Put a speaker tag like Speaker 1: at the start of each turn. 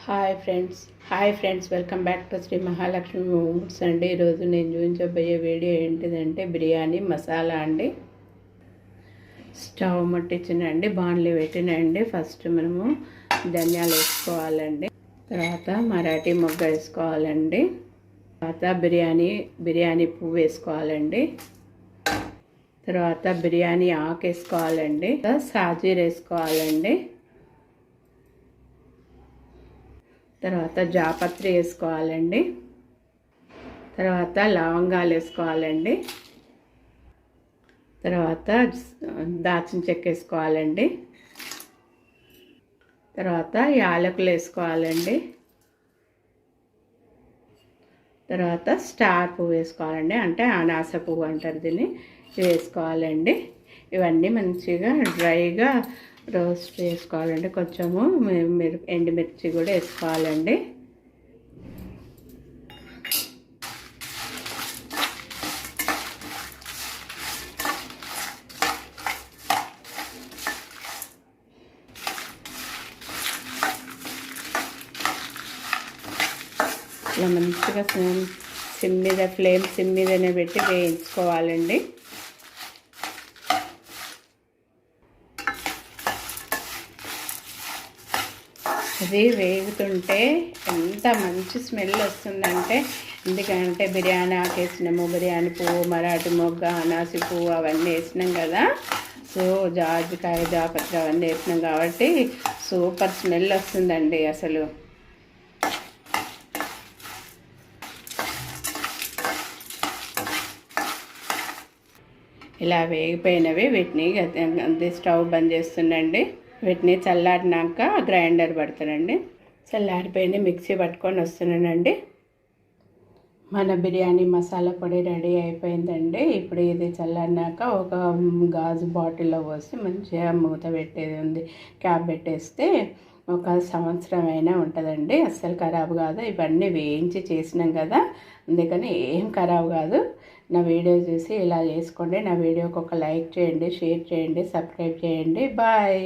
Speaker 1: Hi friends welcome back to Sri Mahalakshmi moments అండి. ఈరోజు నేను చూపించబోయే వీడియో ఏంటిదంటే బిర్యానీ మసాలా అండి. స్టవ్ ముట్టించినండి, బాండ్లీ పెట్టినండి. ఫస్ట్ మనము ధనియాలు వేసుకోవాలండి, తర్వాత మరాఠీ మొగ్గ వేసుకోవాలండి, తర్వాత బిర్యానీ పువ్వు వేసుకోవాలండి, తర్వాత బిర్యానీ ఆకు వేసుకోవాలండి, సాజీర వేసుకోవాలండి, తర్వాత జాపత్రి వేసుకోవాలండి, తర్వాత లవంగాలు వేసుకోవాలండి, తర్వాత దాల్చిన చెక్క వేసుకోవాలండి, తర్వాత యాలకులు వేసుకోవాలండి, తర్వాత స్టార్ పువ్వు వేసుకోవాలండి, అంటే అనాస పువ్వు అంటారు దీన్ని, ఇవి వేసుకోవాలండి. ఇవన్నీ మంచిగా డ్రైగా రోస్ట్ చేసుకోవాలండి. కొంచెము ఎండుమిర్చి కూడా వేసుకోవాలండి. ఇలా మంచిగా ఫ్లేమ్ సిమ్ మీదనే పెట్టి వేయించుకోవాలండి. అది వేగుతుంటే ఎంత మంచి స్మెల్ వస్తుందంటే, ఎందుకంటే బిర్యానీ ఆకు వేసినాము, బిర్యానీ పువ్వు, మరాఠీ మొగ్గ, అనాసి పువ్వు అవన్నీ వేసినాం కదా. సో జాజికాయ, జాపత్రి అవన్నీ వేసినాం కాబట్టి సూపర్ స్మెల్ వస్తుందండి అసలు. ఇలా వేగిపోయినవి వీటిని స్టవ్ బంద్ చేస్తుండండి. వీటిని చల్లారినాక గ్రైండర్ పడతానండి. చల్లారిపోయిన మిక్సీ పట్టుకొని వస్తున్నానండి. మన బిర్యానీ మసాలా పొడి రెడీ అయిపోయిందండి. ఇప్పుడు ఇది చల్లారినాక ఒక గాజు బాటిల్లో పోసి మంచిగా మూత పెట్టేది ఉంది, క్యాప్ పెట్టేస్తే ఒక సంవత్సరం అయినా ఉంటుందండి. అస్సలు ఖరాబ్ కాదు. ఇవన్నీ వేయించి చేసినాం కదా, అందుకని ఏం ఖరాబ్ కాదు. నా వీడియో చూసి ఇలా చేసుకోండి. నా వీడియోకి ఒక లైక్ చేయండి, షేర్ చేయండి, సబ్స్క్రైబ్ చేయండి. బాయ్.